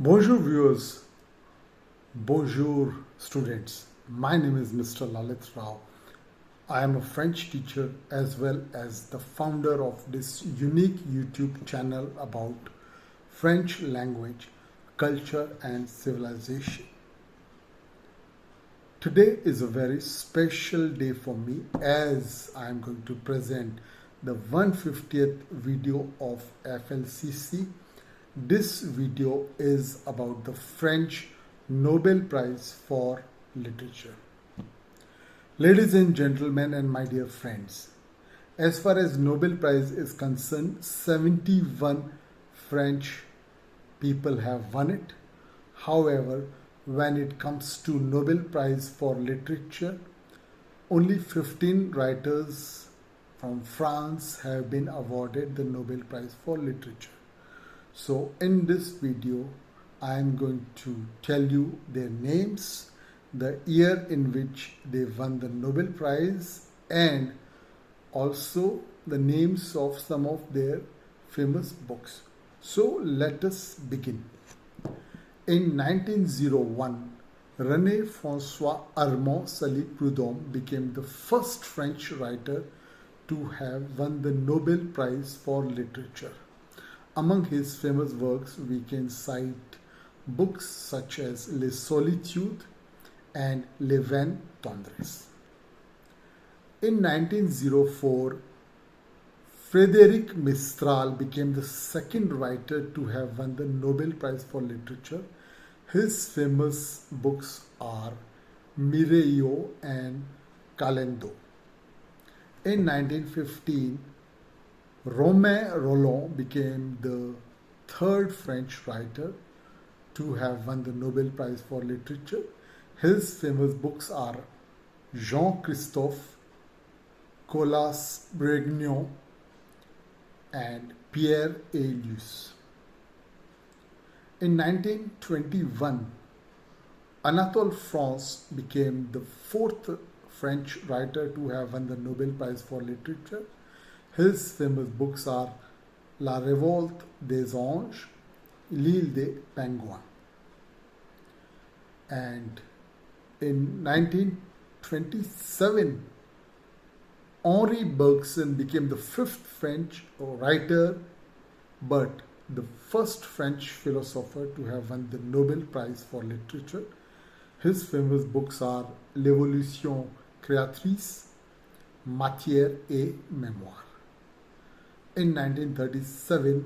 Bonjour viewers, bonjour students. My name is Mr.Lalit Rao. I am a French teacher as well as the founder of this unique YouTube channel about French language, culture and civilization. Today is a very special day for me as I am going to present the 150th video of FLCC. This video is about the French Nobel Prize for Literature. Ladies and gentlemen and my dear friends, as far as Nobel Prize is concerned, 71 French people have won it. However, when it comes to Nobel Prize for Literature, only 15 writers from France have been awarded the Nobel Prize for Literature. So in this video, I am going to tell you their names, the year in which they won the Nobel Prize, and also the names of some of their famous books. So let us begin. In 1901, René François Armand Sully Prud'homme became the first French writer to have won the Nobel Prize for Literature. Among his famous works, we can cite books such as Les Solitudes and Les 20 Tendresses. In 1904, Frédéric Mistral became the second writer to have won the Nobel Prize for Literature. His famous books are Miréio and Calendau. In 1915, Rolland became the third French writer to have won the Nobel Prize for Literature. His famous books are Christophe, Colas Breugnon, and Pierre et Luce. In 1921, Anatole France became the fourth French writer to have won the Nobel Prize for Literature. His famous books are La révolte des anges, L'île des pingouins. And in 1927, Henri Bergson became the fifth French writer, but the first French philosopher to have won the Nobel Prize for Literature. His famous books are L'évolution créatrice, Matière et mémoire. In 1937,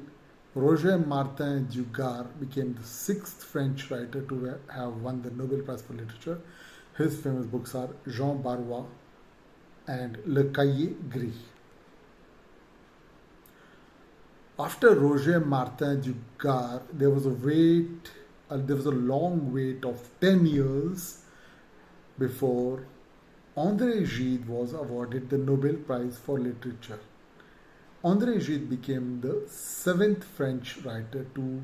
Martin du Gard became the sixth French writer to have won the Nobel Prize for Literature. His famous books are Barois and Le Cahier, Gris. After Martin du Gard, there was a long wait of 10 years before André Gide was awarded the Nobel Prize for Literature. André Gide became the seventh French writer to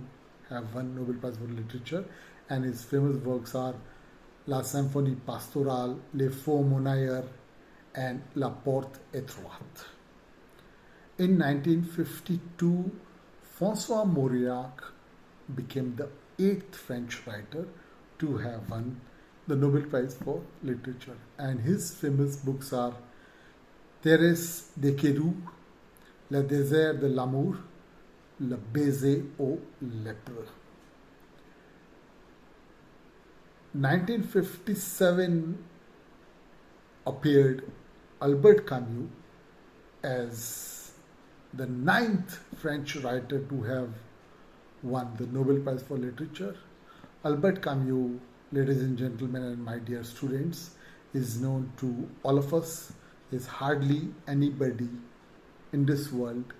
have won Nobel Prize for Literature, and his famous works are La Symphonie Pastorale, Les Faux Monnaieries, and La Porte Étroite. In 1952, François Mauriac became the eighth French writer to have won the Nobel Prize for Literature, and his famous books are Thérèse Desqueyroux, Le désert de l'amour, Le baiser aux lèpres. 1957 appeared Albert Camus as the ninth French writer to have won the Nobel Prize for Literature. Albert Camus, ladies and gentlemen and my dear students, is known to all of us. Is hardly anybody in this world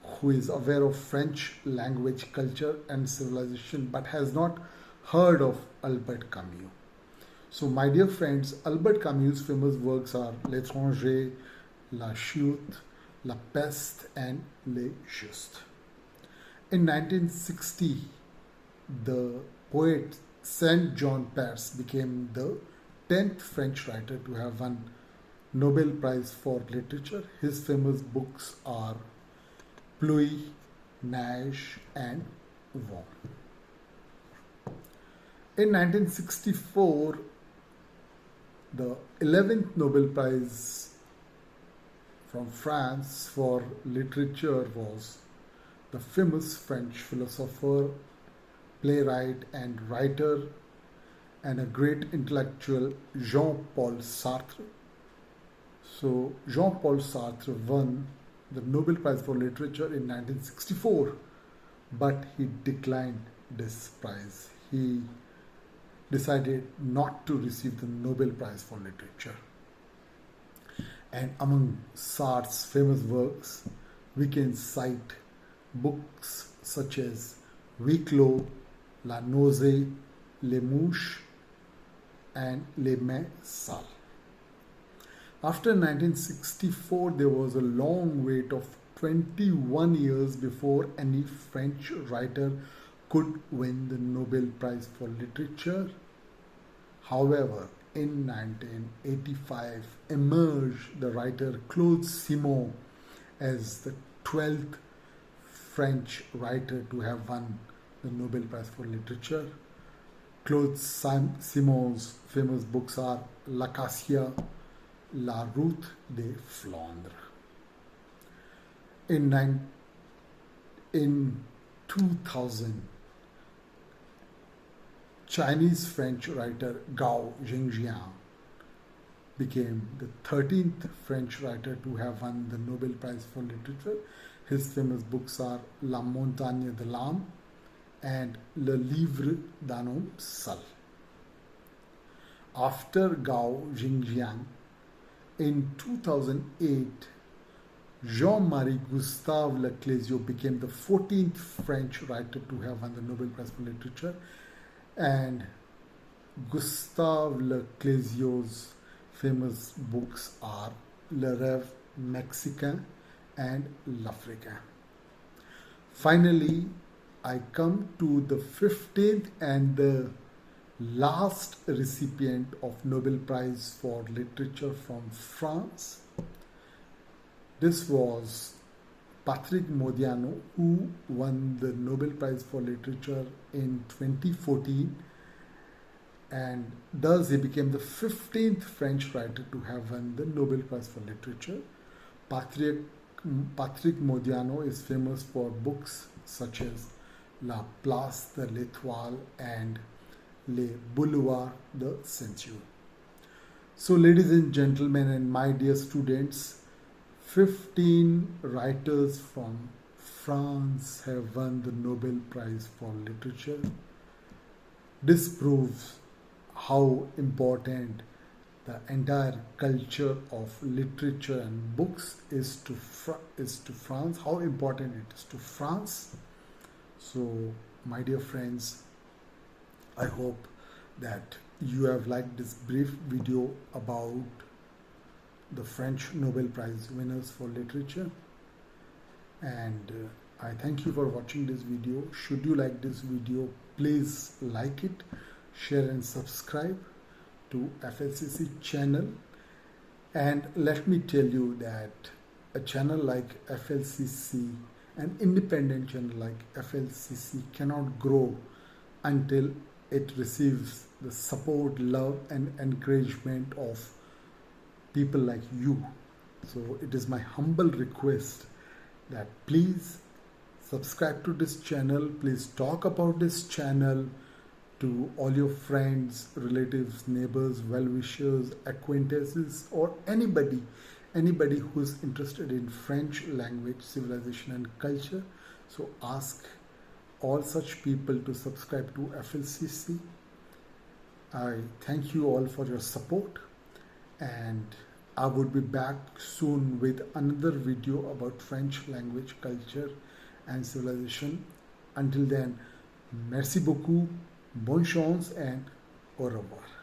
who is aware of French language, culture and civilization but has not heard of Albert Camus. So my dear friends, Albert Camus' famous works are L'étranger, La chute, La peste and Les Justes. In 1960, the poet Saint John Perse became the 10th French writer to have won Nobel Prize for Literature. His famous books are Pluie, Neige and Vent. In 1964, the 11th Nobel Prize from France for literature was the famous French philosopher, playwright and writer and a great intellectual Jean-Paul Sartre. So Jean-Paul Sartre won the Nobel Prize for Literature in 1964, but he declined this prize. He decided not to receive the Nobel Prize for Literature. And among Sartre's famous works, we can cite books such as Huis clos, La nausée, Les mouches, and Les mains sales. After 1964, there was a long wait of 21 years before any French writer could win the Nobel Prize for Literature. However, in 1985 emerged the writer Claude Simon as the 12th French writer to have won the Nobel Prize for Literature. Claude Simon's famous books are L'Acacia, La Route de Flandre. In 2000, Chinese-French writer Gao Zhengjian became the 13th French writer to have won the Nobel Prize for Literature. His famous books are La Montagne de l'Âme and Le Livre d'un homme seul. After Gao Zhengjian, in 2008, Jean-Marie Gustave Leclésio became the 14th French writer to have won the Nobel Prize for Literature, and Gustave Leclésio's famous books are Le Rêve Mexicain and L'Africain. Finally, I come to the 15th and the last recipient of Nobel Prize for Literature from France. This was Patrick Modiano, who won the Nobel Prize for Literature in 2014, and thus he became the 15th French writer to have won the Nobel Prize for Literature. Patrick Modiano is famous for books such as La Place de l'Étoile and Les Boulevards de Censure. So, ladies and gentlemen, and my dear students, 15 writers from France have won the Nobel Prize for Literature. This proves how important the entire culture of literature and books is to France, how important it is to France. So, my dear friends, I hope that you have liked this brief video about the French Nobel Prize winners for literature, and I thank you for watching this video. Should you like this video, please like it, share and subscribe to FLCC channel. And let me tell you that a channel like FLCC, an independent channel like FLCC, cannot grow until it receives the support, love and encouragement of people like you. So it is my humble request that please subscribe to this channel. Please talk about this channel to all your friends, relatives, neighbors, well-wishers, acquaintances, or anybody who is interested in French language, civilization and culture. So ask all such people to subscribe to FLCC. I thank you all for your support, and I would be back soon with another video about French language, culture and civilization. Until then, merci beaucoup, bonne chance and au revoir.